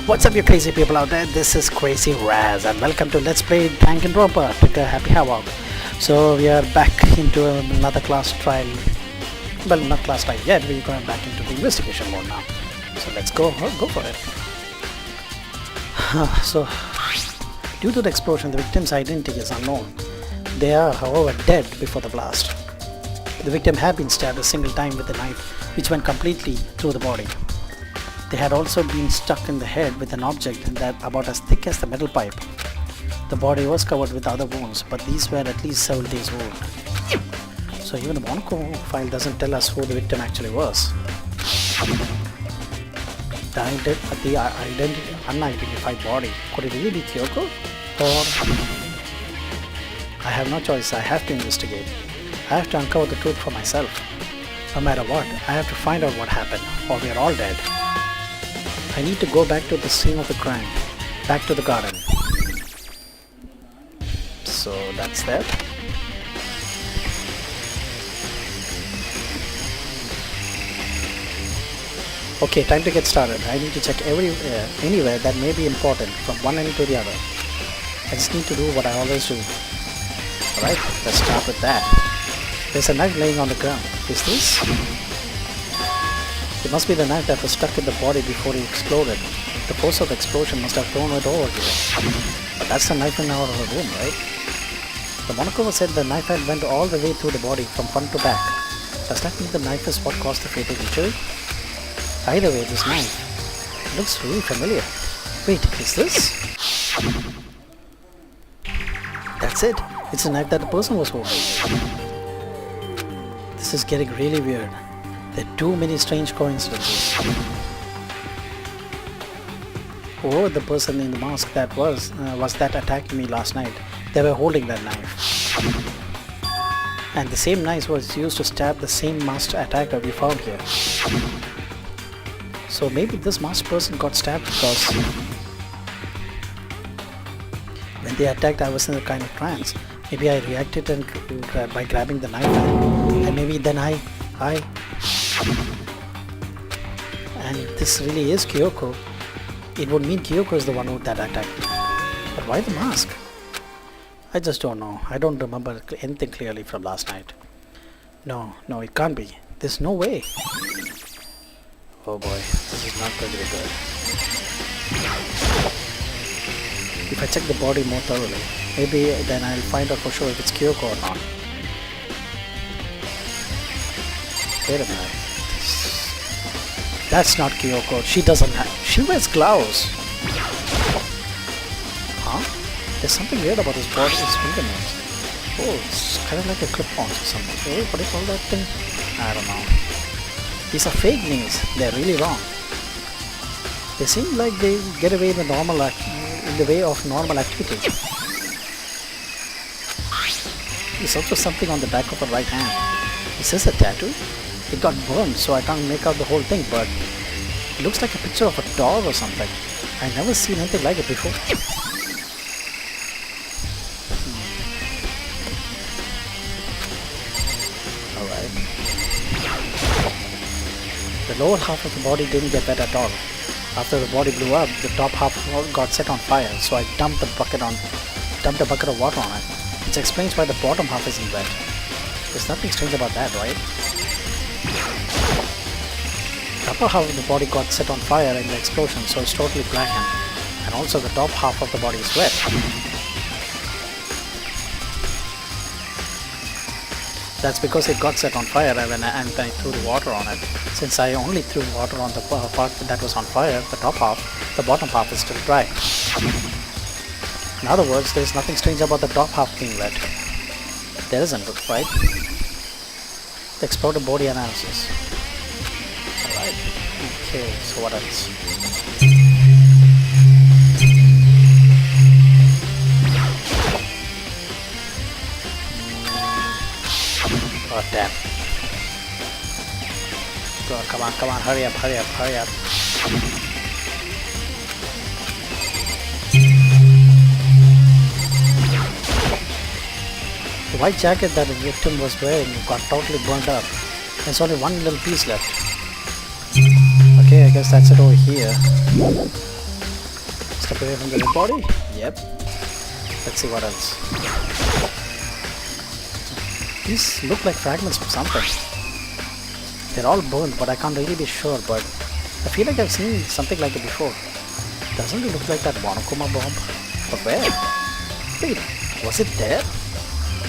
What's up, you crazy people out there? This is Crazy Raz, and welcome to Let's Play Danganronpa THH. Happy Havoc. So we are back into another class trial. Well, not class trial yet. We're going back into the investigation mode now. So let's go for it. So, due to the explosion, the victim's identity is unknown. They are, however, dead before the blast. The victim had been stabbed a single time with a knife, which went completely through the body. They had also been struck in the head with an object that about as thick as the metal pipe. The body was covered with other wounds, but these were at least several days old. So even the Monaco file doesn't tell us who the victim actually was. The unidentified body, could it really be Kyoko? Or I have no choice, I have to investigate. I have to uncover the truth for myself. No matter what, I have to find out what happened, or we are all dead. I need to go back to the scene of the crime, back to the garden. So that's that. Okay, time to get started. I need to check anywhere that may be important from one end to the other. I just need to do what I always do. Alright, let's start with that. There's a knife laying on the ground. Is this? It must be the knife that was stuck in the body before it exploded. The force of the explosion must have thrown it over here. But that's the knife in our room, right? The Monaco said the knife had went all the way through the body from front to back. Does that mean the knife is what caused the fatal injury? Either way, this knife looks really familiar. Wait, is this? That's it. It's the knife that the person was holding. This is getting really weird. There are too many strange coincidences. Whoever the person in the mask that was that attacking me last night, they were holding that knife. And the same knife was used to stab the same masked attacker we found here. So maybe this masked person got stabbed because when they attacked I was in a kind of trance. Maybe I reacted by grabbing the knife and maybe then I and if this really is Kyoko, it would mean Kyoko is the one that attacked me. But why the mask? I just don't know. I don't remember anything clearly from last night. No, it can't be. There's no way. Oh boy, this is not going to be good. If I check the body more thoroughly, maybe then I'll find out for sure if it's Kyoko or not. Wait a minute. That's not Kyoko. She wears gloves. Huh? There's something weird about his body, his fingernails. Oh, it's kind of like a clip-on or something. Oh, what do you call that thing? I don't know. These are fake nails. They're really wrong. They seem like they get away in the way of normal activity. There's also something on the back of her right hand. Is this a tattoo? It got burned, so I can't make out the whole thing, but it looks like a picture of a dog or something. I've never seen anything like it before. Alright. The lower half of the body didn't get wet at all. After the body blew up, the top half got set on fire, so I dumped a bucket of water on it, which explains why the bottom half isn't wet. There's nothing strange about that, right? The upper half of the body got set on fire in the explosion, so it's totally blackened, and also the top half of the body is wet. That's because it got set on fire and I threw the water on it. Since I only threw water on the part that was on fire, the bottom half is still dry. In other words, there's nothing strange about the top half being wet. There isn't, right? The exploded body analysis. Alright. Okay, so what else? Oh damn. Come on, hurry up. The white jacket that the victim was wearing got totally burned up. There's only one little piece left. Okay, I guess that's it over here. Step away from the dead body. Yep. Let's see what else. These look like fragments of something. They're all burned, but I can't really be sure, but I feel like I've seen something like it before. Doesn't it look like that Monokuma bomb? But where? Wait, was it there?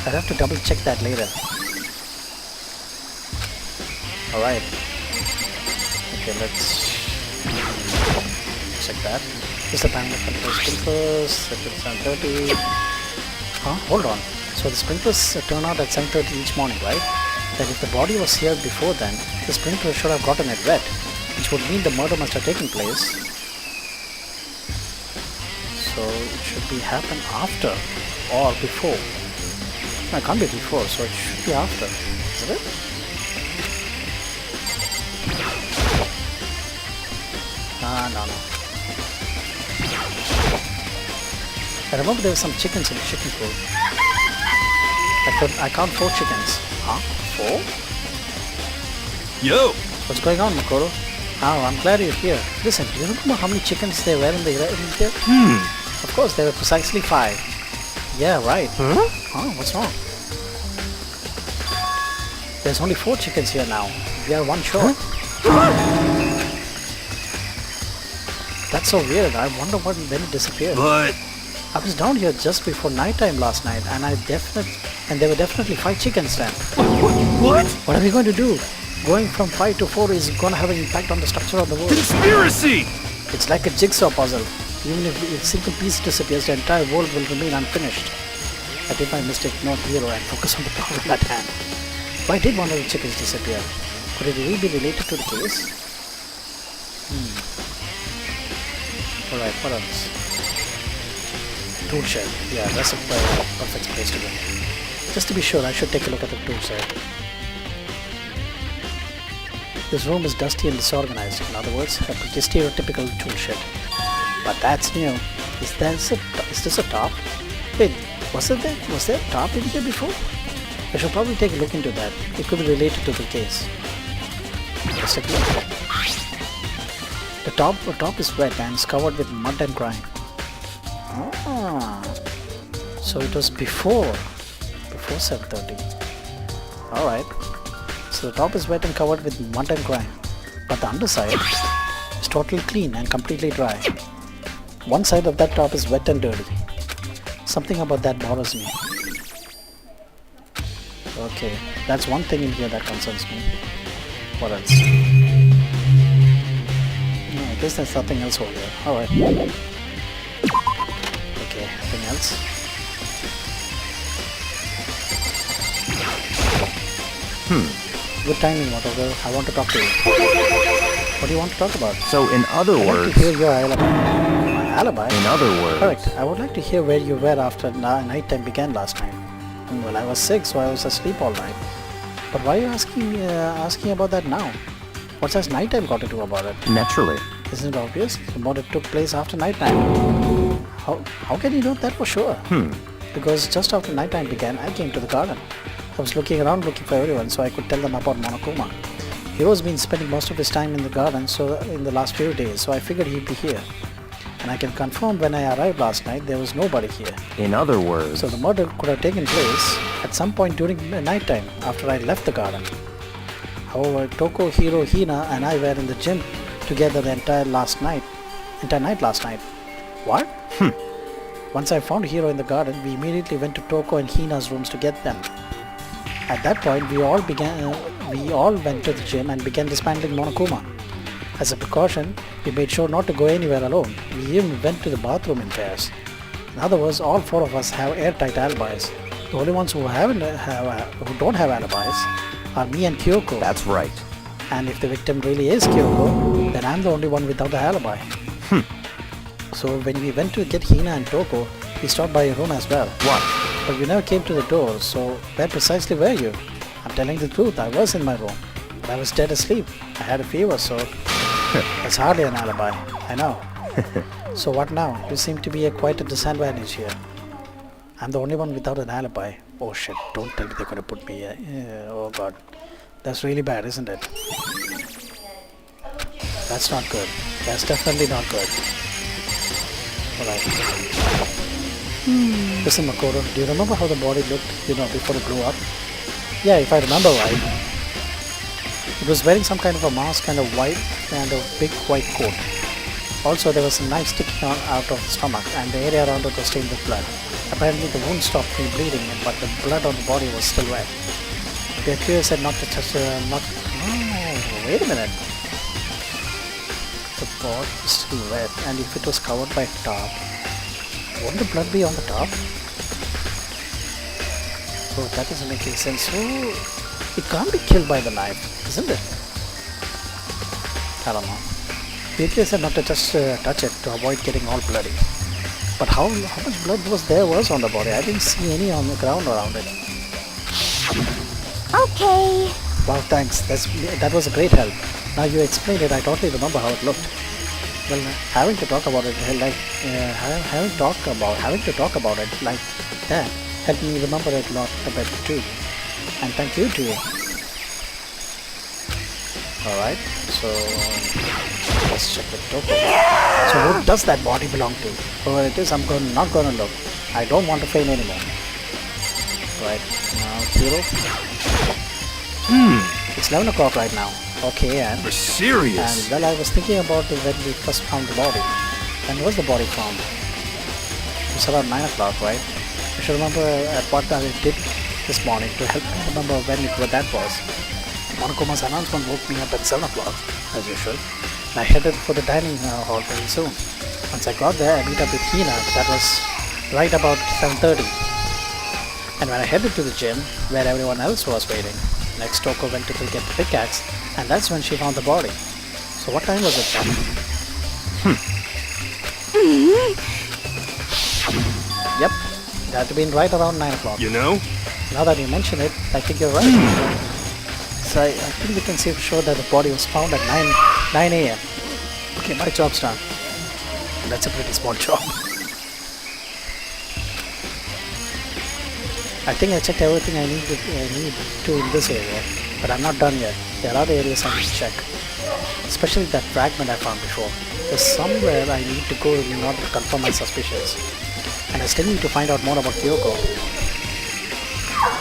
I'd have to double check that later. Alright. Okay, let's check that. This is the time of control sprinklers. Set it to 7:30. Huh? Hold on. So the sprinklers turn out at 7:30 each morning, right? Then if the body was here before then, the sprinkler should have gotten it wet, which would mean the murder must have taken place. So it should be happen after or before. No, it can't be before, so it should be after, isn't it? No. I remember there were some chickens in the chicken coop. I count 4 chickens. Huh? 4? Yo! What's going on, Makoto? Oh, I'm glad you're here. Listen, do you remember how many chickens there were in the here? Of course, there were precisely 5. Yeah, right. Huh? Oh, what's wrong? There's only 4 chickens here now. We are 1 short. That's so weird. I wonder when it disappeared. But I was down here just before nighttime last night, and there were definitely 5 chickens then. what? What are we going to do? Going from 5 to 4 is going to have an impact on the structure of the world. Conspiracy! It's like a jigsaw puzzle. Even if a single piece disappears, the entire world will remain unfinished. I did my mistake, not hero, and focus on the problem at hand. Why did one of the chickens disappear? Could it really be related to the case? Alright, what else? Tool shed. Yeah, that's a perfect place to go. Just to be sure, I should take a look at the tool shed. This room is dusty and disorganized. In other words, a pretty stereotypical tool shed. But that's new. Is this a top? Wait, was there a top in here before? I should probably take a look into that. It could be related to the case. Let's take a look. The top is wet and is covered with mud and grime. So it was before 7:30. Alright. So the top is wet and covered with mud and grime. But the underside is totally clean and completely dry. One side of that top is wet and dirty. Something about that bothers me. Okay, that's one thing in here that concerns me. What else? No, I guess there's nothing else over here. Alright. Okay, nothing else. Good timing, whatever. I want to talk to you. What do you want to talk about? So in other I'd words... like to hear your alibi. My alibi? In other words... Correct. I would like to hear where you were after night time began last night. Well, I was sick, so I was asleep all night. But why are you asking about that now? What has night time got to do about it? Naturally. Isn't it obvious? The murder took place after night time. How can you know that for sure? Because just after night time began, I came to the garden. I was looking around looking for everyone so I could tell them about Monokuma. Hiro's been spending most of his time in the garden in the last few days, so I figured he'd be here. And I can confirm when I arrived last night, there was nobody here. In other words... So the murder could have taken place at some point during night time after I left the garden. However, Toko, Hiro, Hina and I were in the gym together the entire night last night. What? Once I found Hiro in the garden, we immediately went to Toko and Hina's rooms to get them. At that point, we all went to the gym and began dismantling Monokuma. As a precaution, we made sure not to go anywhere alone. We even went to the bathroom in pairs. In other words, all 4 of us have airtight alibis. The only ones who don't have alibis are me and Kyoko. That's right. And if the victim really is Kyoko, then I'm the only one without the alibi. So when we went to get Hina and Toko, we stopped by your room as well. What? But you never came to the door, so where precisely were you? I'm telling the truth, I was in my room. But I was dead asleep. I had a fever, so that's hardly an alibi. I know. So what now? You seem to be quite a disadvantage here. I'm the only one without an alibi. Oh shit, don't tell me they're gonna put me here. Oh god. That's really bad, isn't it? That's not good. That's definitely not good. Alright. Listen, Makoto, do you remember how the body looked, before it blew up? Yeah, if I remember right. It was wearing some kind of a mask and a big white coat. Also, there was a knife sticking out of the stomach, and the area around it was stained with blood. Apparently, the wound stopped me bleeding, but the blood on the body was still wet. The accused said not to touch Oh, wait a minute. The body was still wet, and if it was covered by tarp, wouldn't the blood be on the top? Oh, that doesn't make any sense. So, it can't be killed by the knife, isn't it? I don't know. The accused said not to just touch it to avoid getting all bloody. But how much blood was on the body? I didn't see any on the ground around it. Okay. Wow, thanks. That was a great help. Now you explained it, I totally remember how it looked. Well, having to talk about it like that helped me remember it a lot better too. And thank you too. Alright, so let's check the token. So who does that body belong to? Whoever it is, I'm not gonna look. I don't want to fail anymore. Right, now hero. It's 11 o'clock right now. Okay, and... We're serious. And well, I was thinking about when we first found the body. When was the body found? It was around 9 o'clock, right? I should remember what I did this morning to help me remember when that was. Monokoma's announcement woke me up at 7 o'clock, as usual. And I headed for the dining hall very soon. Once I got there, I meet up with Hina. That was right about 7:30. And when I headed to the gym, where everyone else was waiting, next Toko went to get the pickaxe, and that's when she found the body. So what time was it then? Yep, it had to be right around 9 o'clock. You know? Now that you mention it, I think you're right. So I think we can say for sure that the body was found at 9 a.m. Okay, my job's done. That's a pretty small job. I think I checked everything I need to in this area, but I'm not done yet. There are other areas I need to check, especially that fragment I found before. There's somewhere I need to go in order to confirm my suspicions, and I still need to find out more about Kyoko.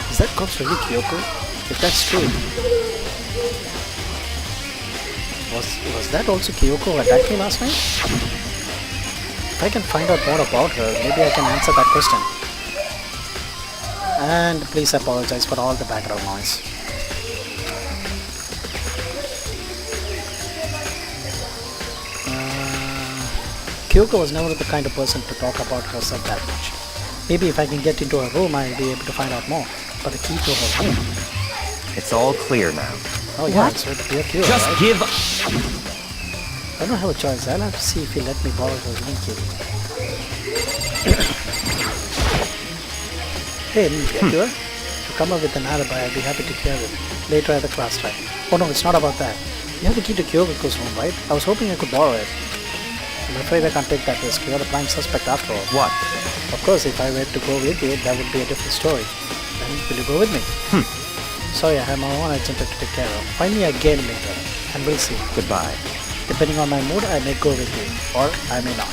Is that corpse really Kyoko? If that's true, was that also Kyoko who attacked me last night? If I can find out more about her, maybe I can answer that question. And please apologize for all the background noise. Kyoko was never the kind of person to talk about herself that much. Maybe if I can get into her room, I'll be able to find out more. But the key to her room... It's all clear now. Oh yeah, it's right here, Just right? give up. I don't have a choice. I'll have to see if he'll let me borrow her room key. Hey, Yakura, if you come up with an alibi, I'll be happy to hear it later at the class time. Oh no, it's not about that. You have the key to Kyoko's room, right? I was hoping I could borrow it. I'm afraid I can't take that risk. You're the prime suspect after all. What? Of course, if I were to go with you, that would be a different story. Then will you go with me? Sorry, I have my own agenda to take care of. Find me again later, and we'll see. Goodbye. Depending on my mood, I may go with you, or I may not.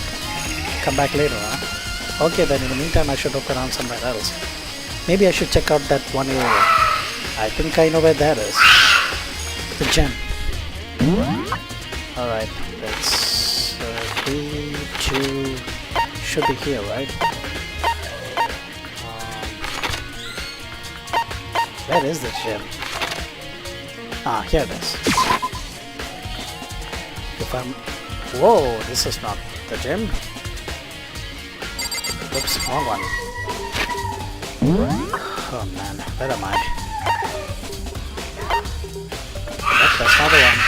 Come back later, huh? Okay, then in the meantime, I should look around somewhere else. Maybe I should check out that one area. I think I know where that is. The gem. Alright, let's... 3, 2... Should be here, right? Where is the gem? Ah, here it is. If I'm... Whoa, this is not the gem. Oops, wrong one. Oh man, where am I? Nope, that's not the one.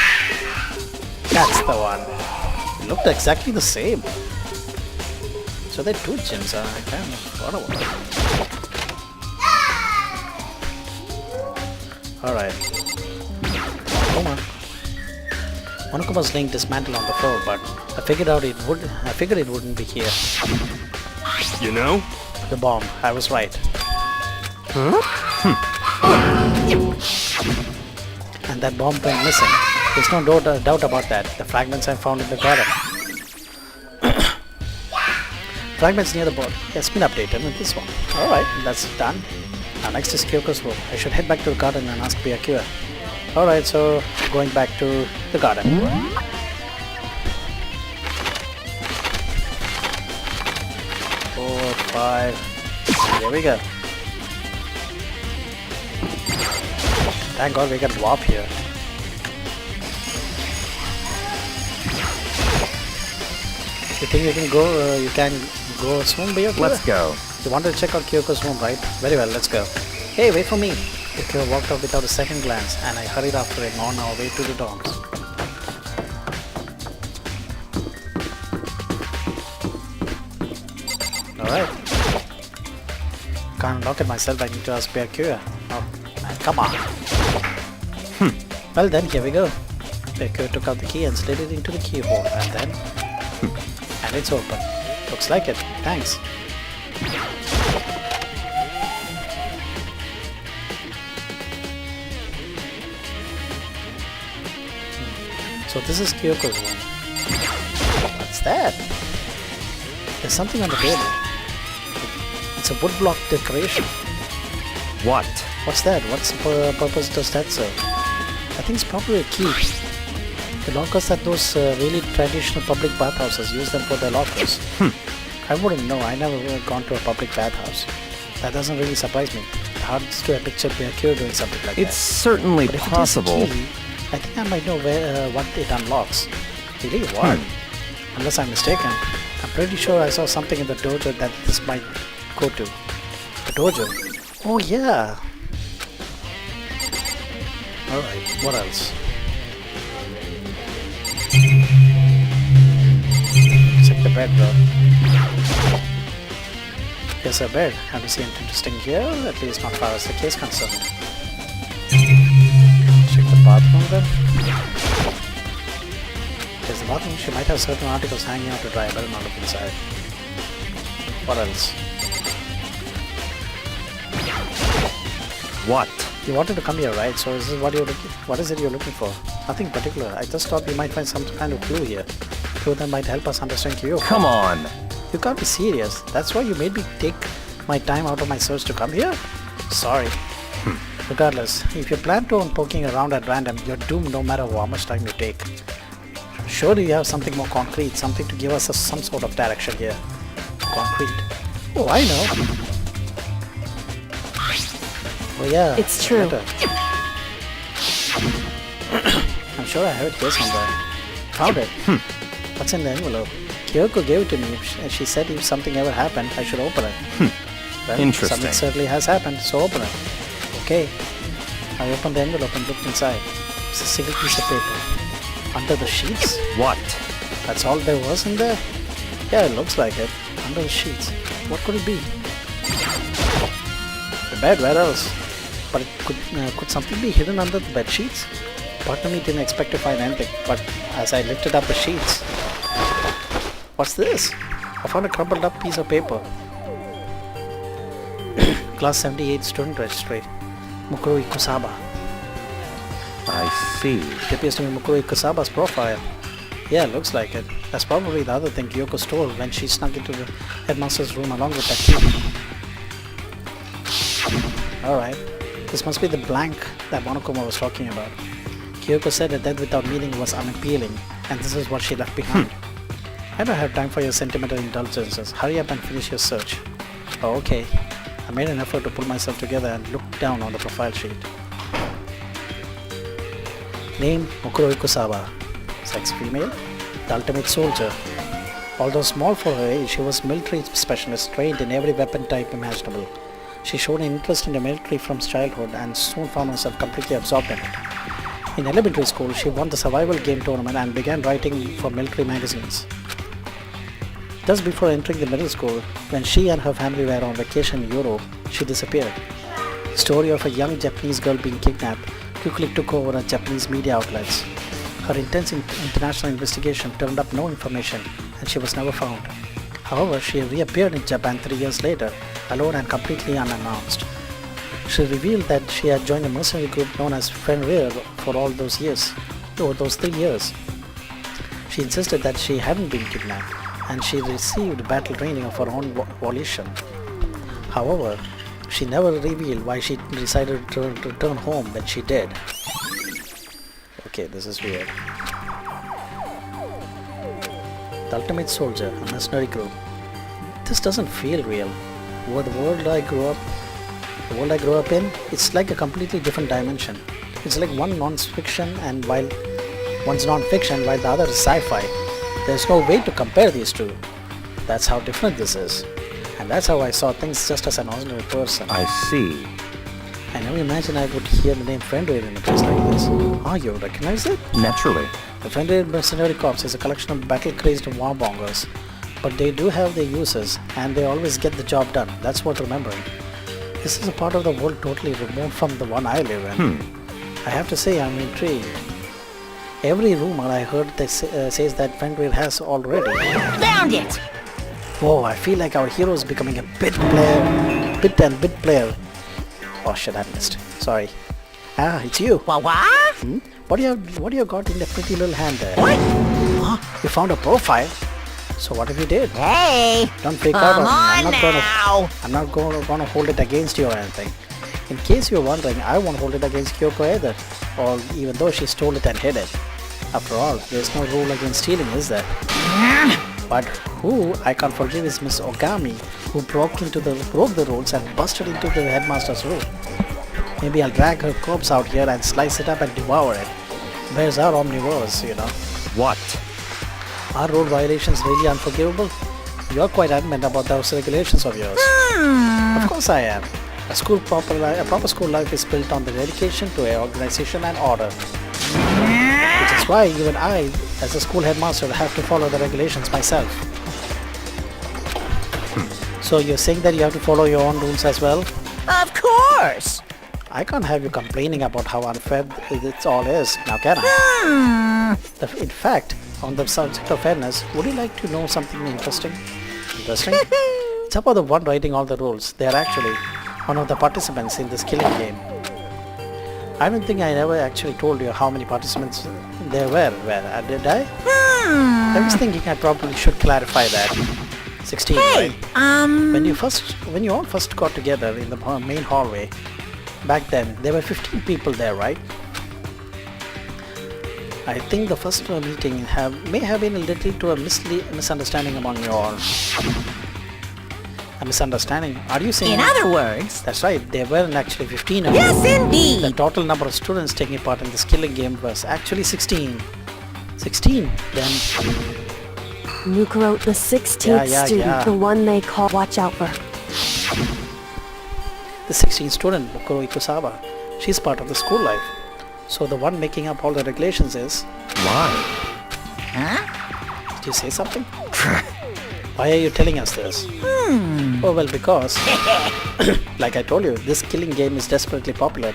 That's the one. It looked exactly the same. So there are two gems, I kind of forgot about it. Alright. Come on. Monokuma was laying dismantled on the floor, but I figured it wouldn't be here. You know? The bomb. I was right. And that bomb went missing. There's no doubt about that. The fragments I found in the garden. Fragments near the board. Yes, been updated with this one. Alright, that's done. Now next is Kyoko's room. I should head back to the garden and ask Byakuya. Alright, so going back to the garden. 4, 5. There we go. Thank God we got warp here. You think you can go? You can go soon, Byakuya? Let's go. You wanted to check out Kyoko's room, right? Very well, let's go. Hey, wait for me! Byakuya walked out without a second glance, and I hurried after him on our way to the dorms. Alright. Can't lock it myself, I need to ask Byakuya. Oh, man, come on. Well then, here we go. Byakuya took out the key and slid it into the keyhole, and then... and it's open. Looks like it. Thanks. So this is Kyoko's room. What's that? There's something on the table. It's a woodblock decoration. What? What's that? What's the purpose does that serve? I think it's probably a key. The lockers at those really traditional public bathhouses use them for their lockers. I wouldn't know. I never gone to a public bathhouse. That doesn't really surprise me. It's hard to picture Byakuya doing something like that. It's certainly But if possible. it is a key, I think I might know where what it unlocks. Really? What? Unless I'm mistaken. I'm pretty sure I saw something in the dojo that this might go to. The dojo? Oh yeah! Alright, what else? Check the bed, bro. Here's a bed. Have you seen anything interesting here? At least not far as the case concerned. Check the bathroom then. There's the bathroom. She might have certain articles hanging out to dry. I better not look inside. What else? What? You wanted to come here, right? So is this what you're looking? What is it you're looking for? Nothing particular. I just thought we might find some kind of clue here. Clue that might help us understand Kyoko. Come on. You can't be serious. That's why you made me take my time out of my search to come here? Sorry. Regardless, if you plan to on poking around at random, you're doomed no matter how much time you take. Surely you have something more concrete, something to give us some sort of direction here. Concrete. Oh, I know. Oh yeah. It's true. Letter. I'm sure I have it here somewhere. Found it. What's in the envelope? Kyoko gave it to me. She said if something ever happened, I should open it. Well, Interesting. something certainly has happened, so open it. Okay. I opened the envelope and looked inside. It's a single piece of paper. Under the sheets? What? That's all there was in there? Yeah, it looks like it. Under the sheets. What could it be? The bed, where else? But it could something be hidden under the bed sheets? Part of me didn't expect to find anything, but as I lifted up the sheets... What's this? I found a crumpled up piece of paper. Class 78 student registry. Mukuro Ikusaba. I see. It appears to be Mukuro Ikusaba's profile. Yeah, looks like it. That's probably the other thing Kyoko stole when she snuck into the headmaster's room along with that key. Alright. This must be the blank that Monokuma was talking about. Kyoko said a death without meaning was unappealing, and this is what she left behind. I don't have time for your sentimental indulgences. Hurry up and finish your search. Oh, okay. I made an effort to pull myself together and look down on the profile sheet. Name Mukuro Ikusaba. Sex female. The ultimate soldier. Although small for her age, she was military specialist trained in every weapon type imaginable. She showed an interest in the military from childhood and soon found herself completely absorbed in it. In elementary school, she won the survival game tournament and began writing for military magazines. Just before entering the middle school, when she and her family were on vacation in Europe, she disappeared. The story of a young Japanese girl being kidnapped quickly took over at Japanese media outlets. Her intense international investigation turned up no information and she was never found. However, she reappeared in Japan 3 years later, alone and completely unannounced. She revealed that she had joined a mercenary group known as Fenrir for all those years, over those 3 years. She insisted that she hadn't been kidnapped and she received battle training of her own volition. However, she never revealed why she decided to return home when she did. Okay, this is weird. The ultimate soldier, a mercenary group. This doesn't feel real. The world I grew up in, it's like a completely different dimension. It's like one non-fiction and while one's non-fiction while the other is sci-fi. There's no way to compare these two. That's how different this is. And that's how I saw things just as an ordinary person. I see. I never imagined I would hear the name Friendwave in a place like this. Ah, you recognize it? Naturally. The Friendwave Mercenary Corps is a collection of battle-crazed warbongers. But they do have their uses, and they always get the job done. That's worth remembering. This is a part of the world totally removed from the one I live in. I have to say, I'm intrigued. Every rumor I heard says that Friendwave has already. Found it! Whoa, I feel like our hero is becoming a bit player. Oh shit, I missed. Sorry. Ah, it's you. What? What do you got in that pretty little hand there? What? Huh? You found a profile? So what if you did? Hey! Don't freak out on me. I'm not gonna hold it against you or anything. In case you're wondering, I won't hold it against Kyoko either. Or even though she stole it and hid it. After all, there's no rule against stealing, is there? But who I can't forgive is Miss Ogami, who broke the rules and busted into the headmaster's room. Maybe I'll drag her corpse out here and slice it up and devour it. Where's our omnivores, you know? What? Are rule violations really unforgivable? You're quite adamant about those regulations of yours. Of course I am. A proper school life is built on the dedication to organization and order. Which is why even I, as a school headmaster, have to follow the regulations myself. So you're saying that you have to follow your own rules as well? Of course! I can't have you complaining about how unfair it all is, now can I? In fact, on the subject of fairness, would you like to know something interesting? It's about the one writing all the rules. They are actually one of the participants in this killing game. I don't think I ever actually told you how many participants there were. Did I? I was thinking I probably should clarify that. 16, right? When you all first got together in the main hallway, back then there were 15 people there, right? I think the first meeting may have been a little to a misunderstanding among you all. A misunderstanding? Are you saying? In other words? That's right, there weren't actually 15 of Yes, you. indeed! The total number of students taking part in this killing game was actually 16. 16? Then... Mukuro, the 16th student, the one they call Watch Out for. The 16th student, Mukuro Ikusawa, she's part of the school life. So the one making up all the regulations is... Why? Huh? Did you say something? Why are you telling us this? Oh well, because... like I told you, this killing game is desperately popular.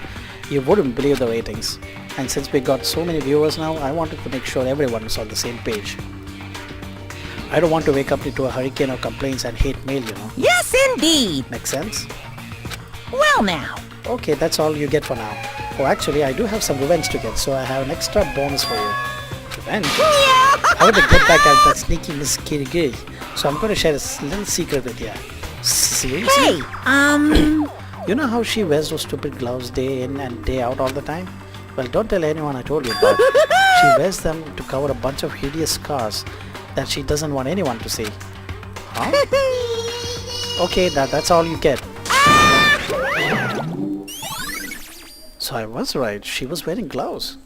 You wouldn't believe the ratings. And since we got so many viewers now, I wanted to make sure everyone is on the same page. I don't want to wake up into a hurricane of complaints and hate mail, you know. Yes, indeed! Make sense? Well now. Okay, that's all you get for now. Oh, actually, I do have some revenge to get, so I have an extra bonus for you. Revenge? I want to get back at that sneaky Miss Kirigiri, so I'm going to share a little secret with you. Seriously? Hey, You know how she wears those stupid gloves day in and day out all the time? Well, don't tell anyone I told you, but she wears them to cover a bunch of hideous scars that she doesn't want anyone to see. Huh? Okay, that's all you get. So I was right, she was wearing gloves.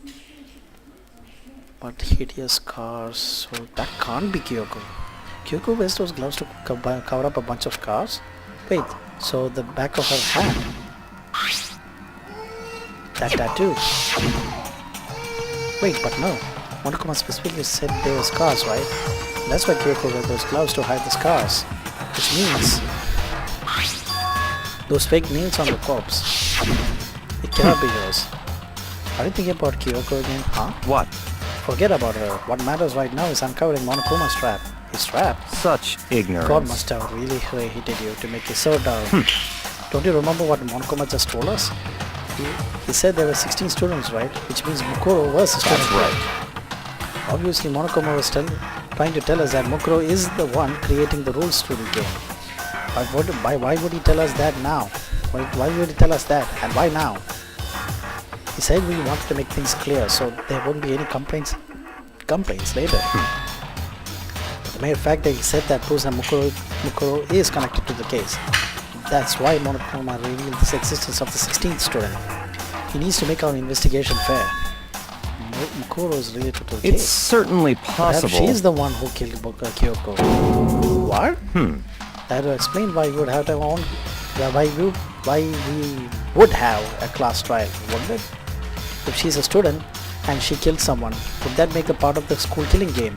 But hideous scars, so that can't be Kyoko. Kyoko wears those gloves to cover up a bunch of scars? Wait, so the back of her hand. That tattoo. Wait, but no. Monokuma specifically said they were scars, right? That's why Kyoko wears those gloves to hide the scars. Which means... those fake nails on the corpse. It cannot be yours. Are you thinking about Kyoko again, huh? What? Forget about her. What matters right now is uncovering Monokuma's trap. His trap? Such ignorance. God must have really hated you to make you so down. Don't you remember what Monokuma just told us? He said there were 16 students, right? Which means Mukuro was a student. That's right. Obviously, Monokuma was trying to tell us that Mukuro is the one creating the rules to the game. But why would he tell us that now? Why would he tell us that? And why now? He said we wanted to make things clear so there won't be any complaints later. The mere fact that he said that proves that Mukuro is connected to the case. That's why Monokuma revealed the existence of the 16th student. He needs to make our investigation fair. Mukuro is related to the It's case. certainly Perhaps possible. she is the one who killed Kyoko. What? That would explain why we would have to why we would have a class trial, wouldn't it? If she's a student and she killed someone, would that make a part of the school killing game?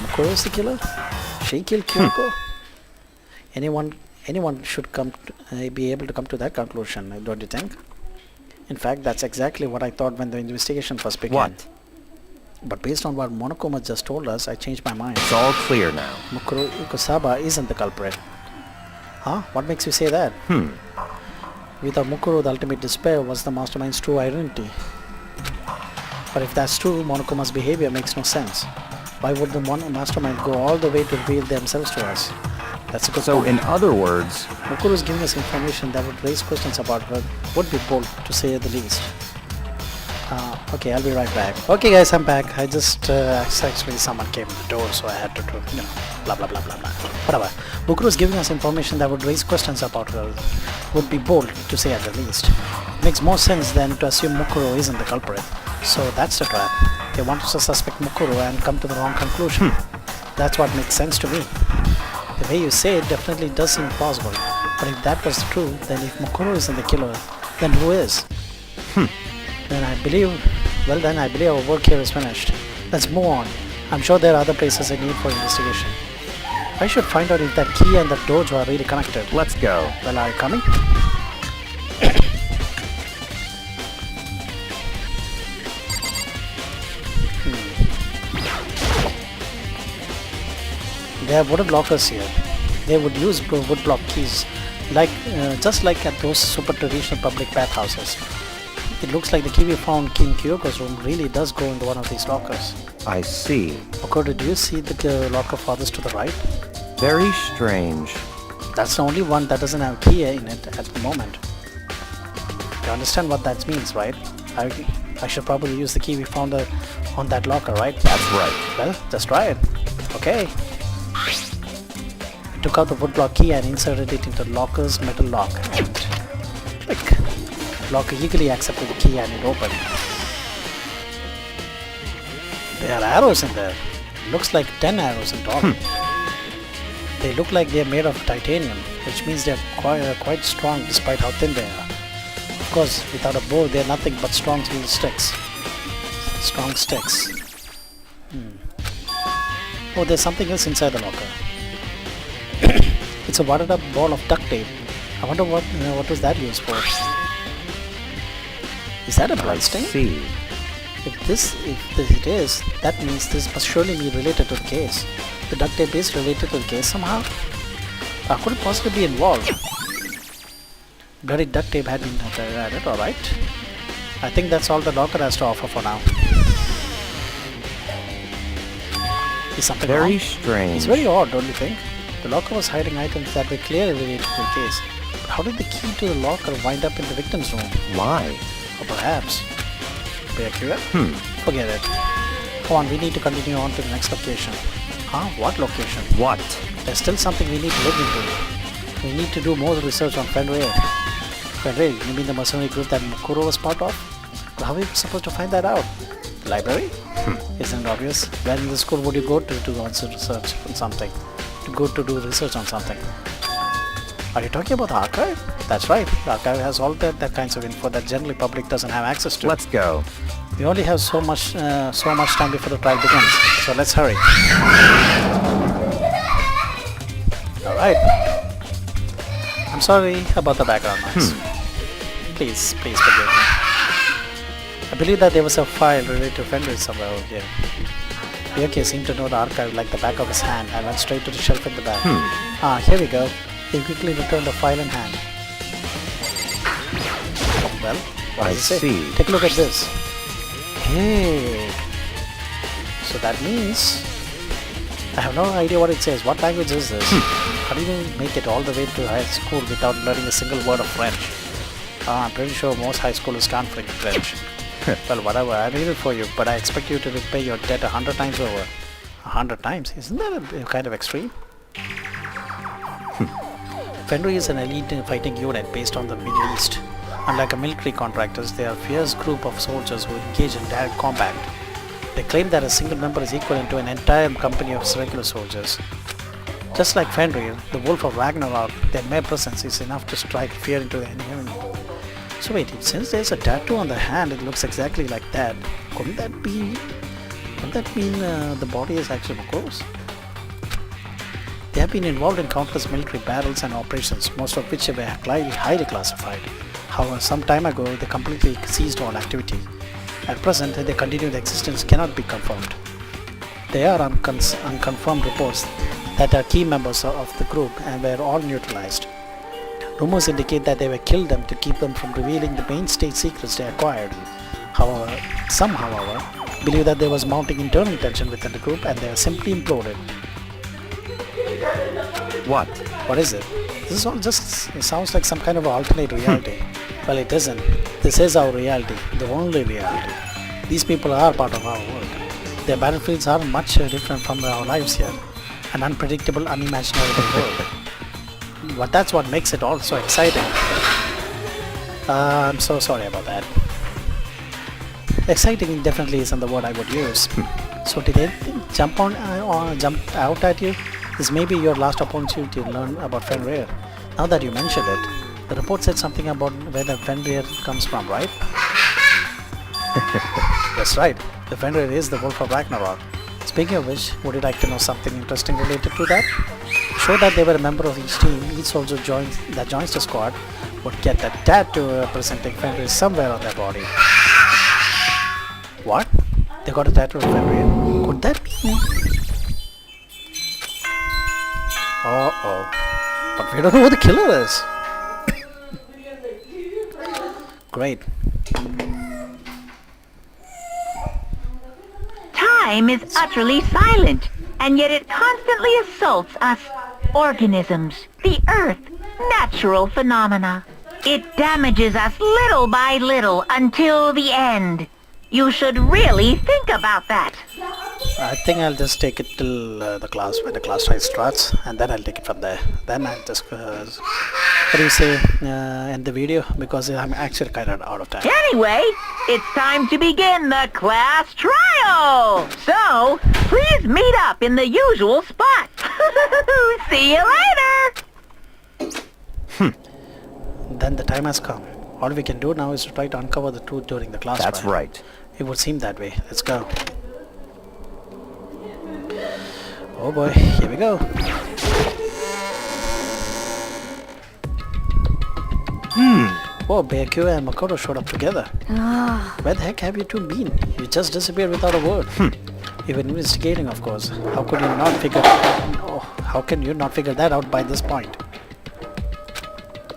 Mukuro is the killer? She killed Kyoko? Anyone should be able to come to that conclusion, don't you think? In fact, that's exactly what I thought when the investigation first began. What? But based on what Monokuma just told us, I changed my mind. It's all clear now. Mukuro Ikusaba isn't the culprit. Huh? What makes you say that? Without Mukuro, the ultimate despair was the mastermind's true identity. But if that's true, Monokuma's behavior makes no sense. Why would the mastermind go all the way to reveal themselves to us? That's a good So, point. in other words, Mukuro is giving us information that would raise questions about her, would be bold to say the least. Okay, I'll be right back. Okay guys, I'm back. I just, actually someone came to the door, so I had to do, blah blah blah blah blah. Whatever. Mukuro is giving us information that would raise questions about her, would be bold to say at the least. It makes more sense than to assume Mukuro isn't the culprit. So that's the trap. They want us to suspect Mukuro and come to the wrong conclusion. That's what makes sense to me. The way you say it definitely does seem plausible. But if that was true, then if Mukuro isn't the killer, then who is? Then I believe our work here is finished. Let's move on. I'm sure there are other places in need for investigation. I should find out if that key and that dojo are really connected. let's go. Well, are you coming? They have wooden lockers here. They would use wood block keys, just like at those super traditional public bathhouses. It looks like the key we found in Kyoko's room really does go into one of these lockers. I see. Okoto, do you see the locker farthest to the right? Very strange. That's the only one that doesn't have a key in it at the moment. You understand what that means, right? I should probably use the key we found on that locker, right? That's right. Well, just try it. Okay. I took out the woodblock key and inserted it into the locker's metal lock and click. The locker eagerly accepted the key and it opened. There are arrows in there. Looks like 10 arrows in total. They look like they are made of titanium, which means they are quite strong despite how thin they are. Of course, without a bow, they are nothing but strong steel sticks. Strong sticks. Oh, there's something else inside the locker. It's a wadded up ball of duct tape. I wonder what was that used for? Is that a blood stain? See. If it is, that means this must surely be related to the case. The duct tape is related to the case somehow? Could it possibly be involved? Bloody duct tape had been added, alright. I think that's all the locker has to offer for now. Is something Very wrong? strange. It's very odd, don't you think? The locker was hiding items that were clearly related to the case. But how did the key to the locker wind up in the victim's room? Why? Or perhaps... Be accurate? Forget it. Come on, we need to continue on to the next location. Huh? What location? What? There's still something we need to look into. We need to do more research on Fenrir. Fenrir, you mean the mercenary group that Mukuro was part of? But how are we supposed to find that out? The library? Isn't it obvious? Where in the school would you go to answer research on something? To go to do research on something? Are you talking about the archive? That's right. The archive has all that kinds of info that generally public doesn't have access to. Let's go. We only have so much time before the trial begins, so let's hurry. Alright. I'm sorry about the background noise. Please forgive me. I believe that there was a file related to Fenrir somewhere over here. Ryuki seemed to know the archive like the back of his hand and went straight to the shelf in the back. Here we go. He quickly returned the file in hand. Well, what I does it say? see. Take a look at this. Hey. So that means I have no idea what it says. What language is this? How do you make it all the way to high school without learning a single word of French? I'm pretty sure most high schoolers can't speak French. Well, whatever, I read it for you, but I expect you to repay your debt 100 times over. 100 times? Isn't that a kind of extreme? Fenrir is an elite fighting unit based on the Middle East. Unlike a military contractors, they are a fierce group of soldiers who engage in direct combat. They claim that a single member is equivalent to an entire company of regular soldiers. Just like Fenrir, the Wolf of Ragnarok, their mere presence is enough to strike fear into the enemy. So wait, since there's a tattoo on the hand, it looks exactly like that. Couldn't that mean the body is actually Moko's? They have been involved in countless military battles and operations, most of which were highly classified. However, some time ago, they completely ceased all activity. At present, their continued existence cannot be confirmed. There are unconfirmed reports that are key members of the group and were all neutralized. Rumors indicate that they were killed to keep them from revealing the main state secrets they acquired. Some, however, believe that there was mounting internal tension within the group and they are simply imploded. What? What is it? This is all just, it sounds like some kind of alternate reality. Well, it isn't. This is our reality, the only reality. These people are part of our world. Their battlefields are much different from our lives here. An unpredictable, unimaginable world. But that's what makes it all so exciting. I'm so sorry about that. Exciting definitely isn't the word I would use. So did anything jump out at you? This may be your last opportunity to learn about Fenrir. Now that you mentioned it, the report said something about where the Fenrir comes from, right? That's right. The Fenrir is the Wolf of Ragnarok. Speaking of which, would you like to know something interesting related to that? To show that they were a member of each team, each soldier that joins the squad would get a tattoo representing Fenrir somewhere on their body. What? They got a tattoo of Fenrir? Could that be? Uh-oh. But we don't know who the killer is. Great. Time is utterly silent, and yet it constantly assaults us organisms, the earth, natural phenomena. It damages us little by little until the end. You should really think about that. I think I'll just take it till when the class starts, and then I'll take it from there. Then I'll just end the video because I'm actually kind of out of time. Anyway, it's time to begin the class trial. So, please meet up in the usual spot. See you later. Then the time has come. All we can do now is to try to uncover the truth during the class That's trial. right. It would seem that way. Let's go. Oh boy, here we go. Whoa, Bearku and Makoto showed up together. Where the heck have you two been? You just disappeared without a word. You've been investigating, of course. How can you not figure that out by this point?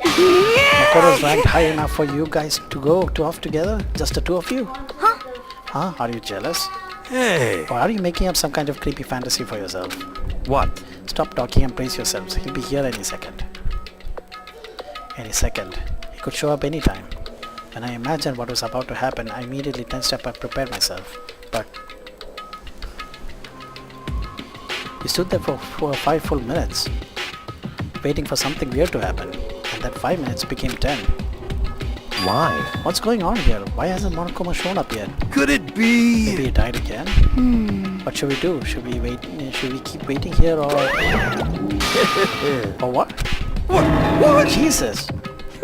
Makoto's ranked high enough for you guys to go off together? Just the two of you? Huh? Are you jealous? Hey! Or are you making up some kind of creepy fantasy for yourself? What? Stop talking and brace yourselves. He'll be here any second. Any second. He could show up anytime. When I imagined what was about to happen, I immediately tensed up and prepared myself. But we stood there for 5 full minutes, waiting for something weird to happen. And that 5 minutes became 10. Why? What's going on here? Why hasn't Monokuma shown up yet? Could it be? Maybe he died again? What should we do? Should we wait? Should we keep waiting here or... or what? What? Jesus!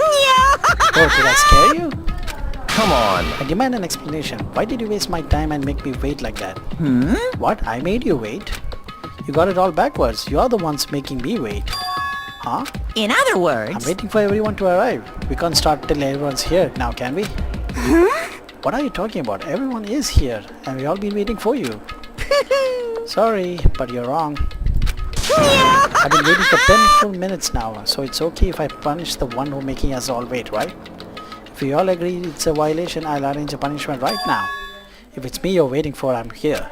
Oh, did I scare you? Come on. I demand an explanation. Why did you waste my time and make me wait like that? What? I made you wait? You got it all backwards. You are the ones making me wait. Huh? In other words... I'm waiting for everyone to arrive. We can't start till everyone's here now, can we? What are you talking about? Everyone is here and we've all been waiting for you. Sorry, but you're wrong. I've been waiting for 10 full minutes now, so it's okay if I punish the one who's making us all wait, right? If we all agree it's a violation, I'll arrange a punishment right now. If it's me you're waiting for, I'm here.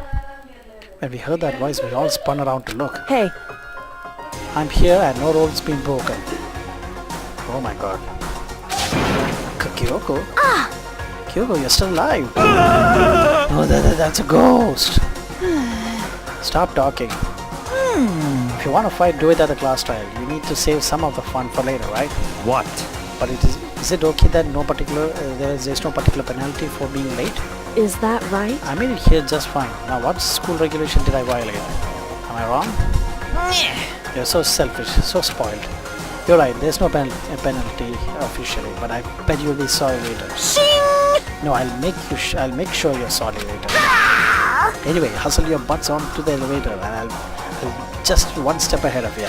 When we heard that voice, we all spun around to look. Hey, I'm here and no rules been broken. Oh my god. Kyoko? Kyoko, you're still alive. No, that's a ghost. Stop talking. If you want to fight, do it at the class trial. You need to save some of the fun for later, right? What? But is it okay that there's no particular penalty for being late? is that right? I made it here just fine. Now what school regulation did I violate? Am I wrong? You're so selfish, so spoiled. You're right, there's no penalty officially, but I bet you'll be sorry later. No, I'll make sure you're sorry later. Anyway, hustle your butts onto the elevator and I'll just one step ahead of you.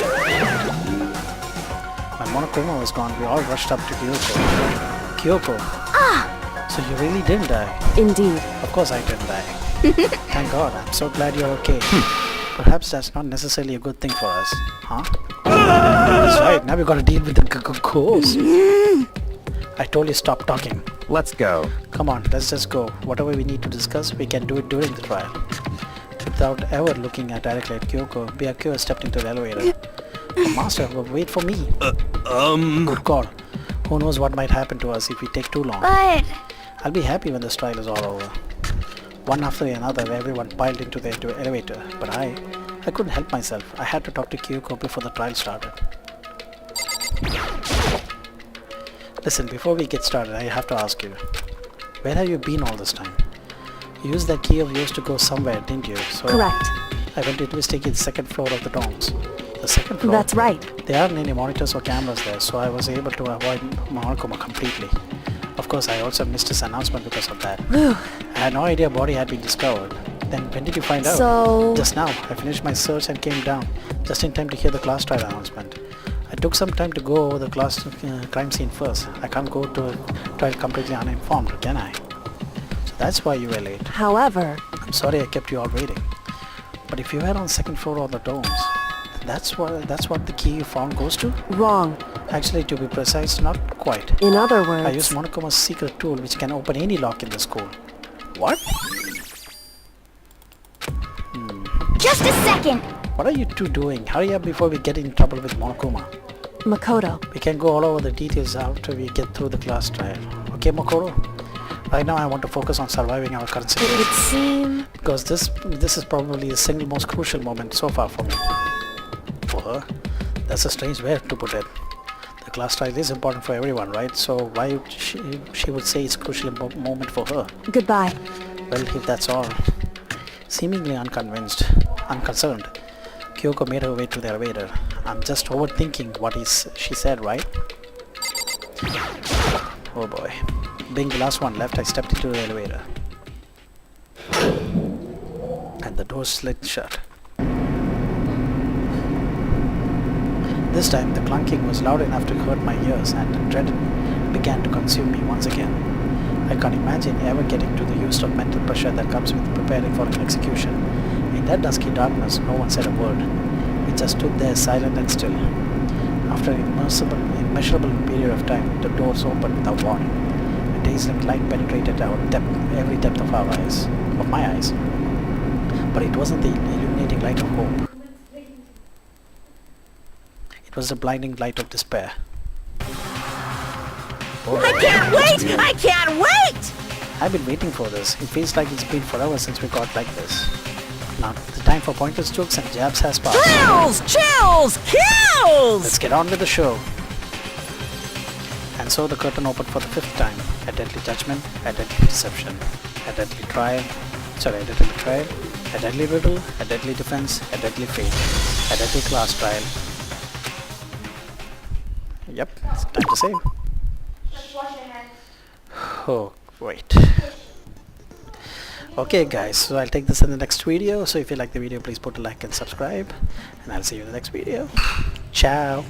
My monokuma was gone. We all rushed up to Kyoko. Kyoko! So you really didn't die? Indeed. Of course I didn't die. Thank God, I'm so glad you're okay. Perhaps that's not necessarily a good thing for us, huh? That's right, now we gotta deal with the ghost. I told you stop talking. Let's go. Come on, let's just go. Whatever we need to discuss, we can do it during the trial. Without ever looking directly at Kyoko, Byakuya stepped into the elevator. The master will wait for me. Good call. Who knows what might happen to us if we take too long. But I'll be happy when this trial is all over. One after another, everyone piled into the elevator, but I couldn't help myself. I had to talk to Kyoko before the trial started. Listen, before we get started, I have to ask you, where have you been all this time? You used that key of yours to go somewhere, didn't you? So Correct. I went to investigate the second floor of the dorms. The second floor? That's right. There aren't any monitors or cameras there, so I was able to avoid Monokuma completely. Of course, I also missed his announcement because of that. I had no idea a body had been discovered. Then when did you find out? So... Just now. I finished my search and came down, just in time to hear the class trial announcement. I took some time to go over the class crime scene first. I can't go to a trial completely uninformed, can I? So that's why you were late. However... I'm sorry I kept you all waiting. But if you were on the second floor of the domes, that's what the key you found goes to? Wrong. Actually, to be precise, not quite. In other words... I used Monokuma's secret tool which can open any lock in the school. What? Just a second! What are you two doing? Hurry up before we get in trouble with Monokuma. Makoto. We can go all over the details after we get through the class trial. Okay, Makoto? Right now I want to focus on surviving our current It would situation. seem... Because this is probably the single most crucial moment so far for me. For her? That's a strange way to put it. The class trial is important for everyone, right? So why would she would say it's a crucial moment for her? Goodbye. Well, if that's all. Seemingly unconcerned, Kyoko made her way to the elevator. I'm just overthinking what she said, right? Oh boy. Being the last one left, I stepped into the elevator. And the door slid shut. This time, the clunking was loud enough to hurt my ears, and the dread began to consume me once again. I can't imagine ever getting to the use of mental pressure that comes with preparing for an execution. In that dusky darkness, no one said a word. We just stood there silent and still. After an immeasurable period of time, the doors opened without warning. A dazzling light penetrated every depth of my eyes. But it wasn't the illuminating light of hope. It was the blinding light of despair. I can't wait! I can't wait! I've been waiting for this. It feels like it's been forever since we got like this. Now, the time for pointless jokes and jabs has passed. Chills! Chills! Kills! Let's get on with the show. And so the curtain opened for the fifth time. A deadly judgment, a deadly deception, a deadly trial, a deadly betrayal, a deadly riddle, a deadly defense, a deadly fate, a deadly class trial. Yep, it's time to save. Oh, wait. Okay guys, so I'll take this in the next video. So if you like the video, please put a like and subscribe. And I'll see you in the next video. Ciao.